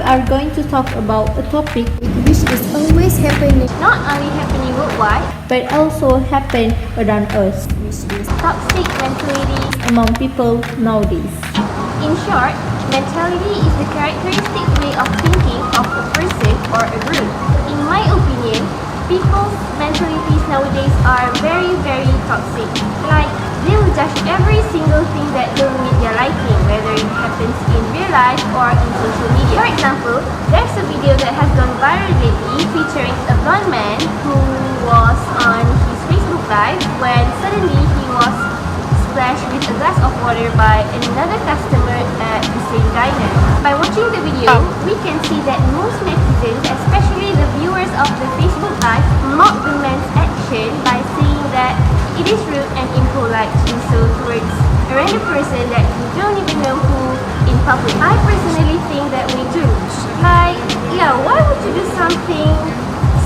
are going to talk about a topic which is always happening, Not only happening worldwide, but also happen around us, which is toxic mentalities. among people nowadays. In short, mentality is the characteristic way of thinking of a person or a group. In my opinion, people's mentalities nowadays are very, very toxic. Like, they'll judge every single thing that don't meet their liking, whether it happens in real life or in social media. For example, there's a video that has gone viral lately featuring a blonde man who was on his Facebook Live when suddenly he was splashed with a glass of water by another customer at the same diner. By watching the video, we can see that most netizens, especially the viewers of the Facebook Live, mock the man's action by saying that it is rude and impolite to insult towards a random person that you don't even know who in public. I personally think that we do. Like, yeah, why would you do something,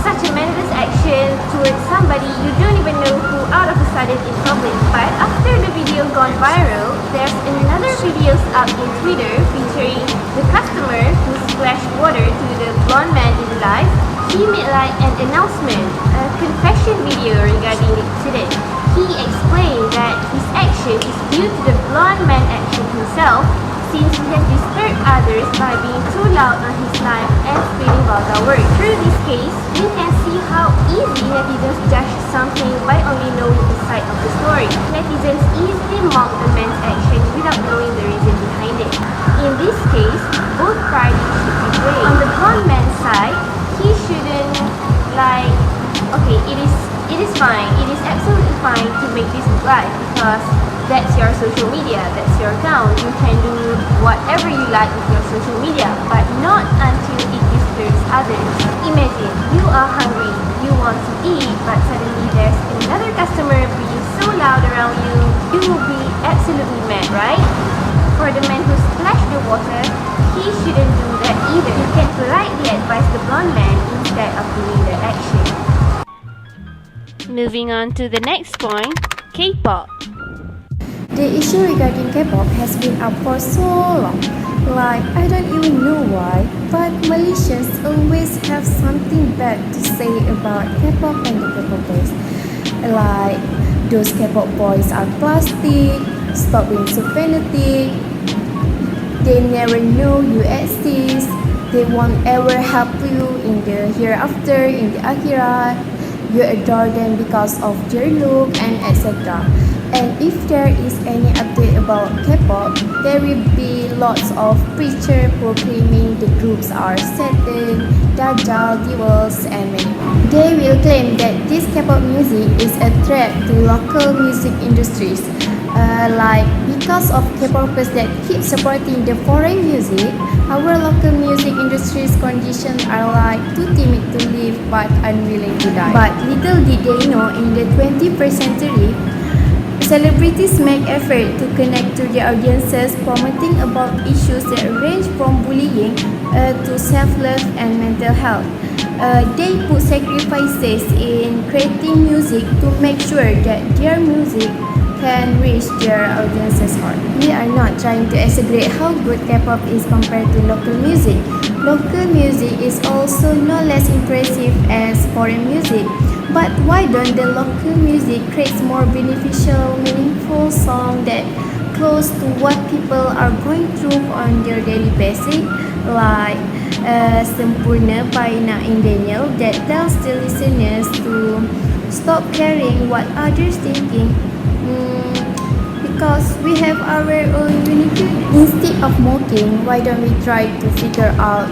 such a mannerless action towards somebody you don't even know who out of a sudden in public? But after the video gone viral, there's another videos up in Twitter featuring the customer who splashed water to the blonde man in the live. He made like an announcement, a confession video regarding the incident. He explained that his action is due to the blonde man action himself, since he has disturbed others by being too loud on his live and spitting vulgar words. Through this case, we can see how easy netizens judge something by only knowing the side of the story. Netizens easily mock the man's action without knowing the reason behind it. In this case, both parties should be blamed. On the blonde man's side, he shouldn't okay, it is fine. It is absolutely fine to make this live because that's your social media, that's your account. You can do whatever you like with your social media, but not until it disturbs others. Imagine, you are hungry, you want to eat, but suddenly there's another customer being so loud around you. You will be absolutely mad, right? For the man who splashed the water, he shouldn't do that either. You can politely advise the blonde man instead of doing the action. Moving on to the next point, K-pop. The issue regarding K-pop has been up for so long. Like, I don't even know why, but Malaysians always have something bad to say about K-pop and the K-popers. Like, those K-pop boys are plastic, stop being so fanatic, they never know you exist, they won't ever help you in the hereafter, in the akhirat. You adore them because of their look and etc. And if there is any update about K-pop, there will be lots of preachers proclaiming the groups are Satan, Dajjal, devils, and many more. They will claim that this K-pop music is a threat to local music industries. Because of K-popers that keep supporting the foreign music, our local music industry's conditions are like too timid to live but unwilling to die. But little did they know, in the 21st century, celebrities make effort to connect to their audiences, promoting about issues that range from bullying to self-love and mental health. They put sacrifices in creating music to make sure that their music can reach their audience's heart. We are not trying to exaggerate how good K-pop is compared to local music. Local music is also no less impressive as foreign music. But why don't the local music create more beneficial, meaningful songs that close to what people are going through on their daily basis, like Sempurna by Naim Daniel, that tells the listeners to stop caring what others thinking, because we have our own unique. Instead of mocking, why don't we try to figure out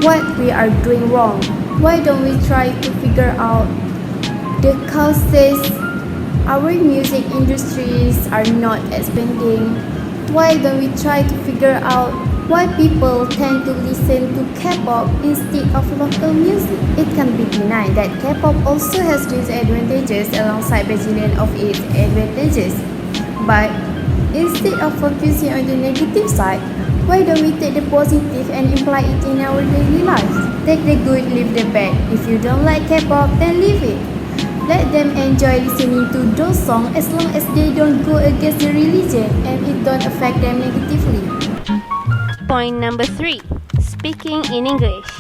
what we are doing wrong? Why don't we try to figure out the causes our music industries are not expanding? Why don't we try to figure out why people tend to listen to K-pop instead of local music? It can be denied that K-pop also has disadvantages alongside bazillion of its advantages. But instead of focusing on the negative side, why don't we take the positive and apply it in our daily lives? Take the good, leave the bad. If you don't like K-pop, then leave it. Let them enjoy listening to those songs as long as they don't go against the religion and it don't affect them negatively. Point number 3, speaking in English.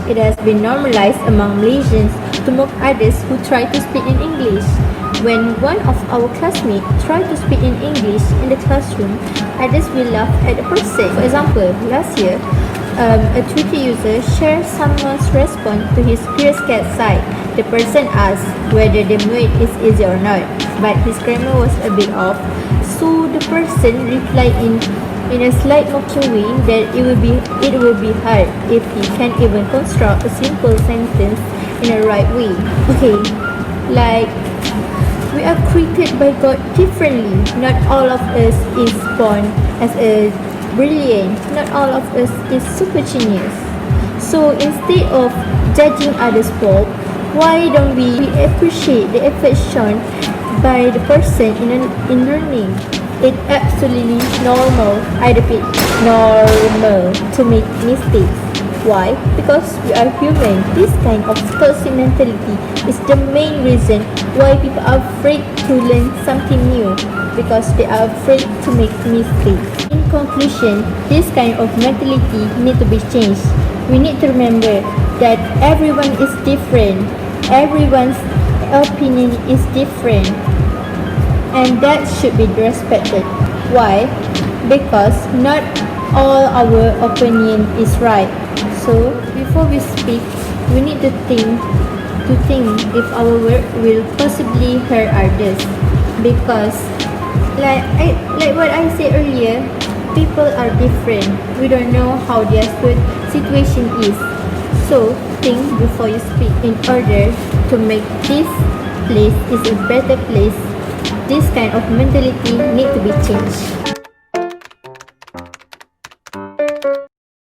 It has been normalized among Malaysians to mock others who try to speak in English. When one of our classmates try to speak in English in the classroom, others will laugh at the person. For example, last year, a Twitter user shared someone's response to his Curious Cat site. The person asked whether the mute is easy or not, but his grammar was a bit off. So the person replied in a slight mocking way that it will be hard if he can't even construct a simple sentence in a right way. Okay, like we are created by God differently. Not all of us is born as a brilliant. Not all of us is super genius. So instead of judging others' fault, why don't we appreciate the effort shown by the person in learning? It's absolutely normal, I repeat, normal to make mistakes. Why? Because we are human. This kind of scarcity mentality is the main reason why people are afraid to learn something new, because they are afraid to make mistakes. In conclusion, this kind of mentality need to be changed. We need to remember that everyone is different. Everyone's opinion is different, and that should be respected. Why? Because not all our opinion is right. So before we speak, we need to think if our word will possibly hurt others. Because like what I said earlier, people are different. We don't know how their situation is. So think before you speak in order to make this place is a better place. This kind of mentality need to be changed.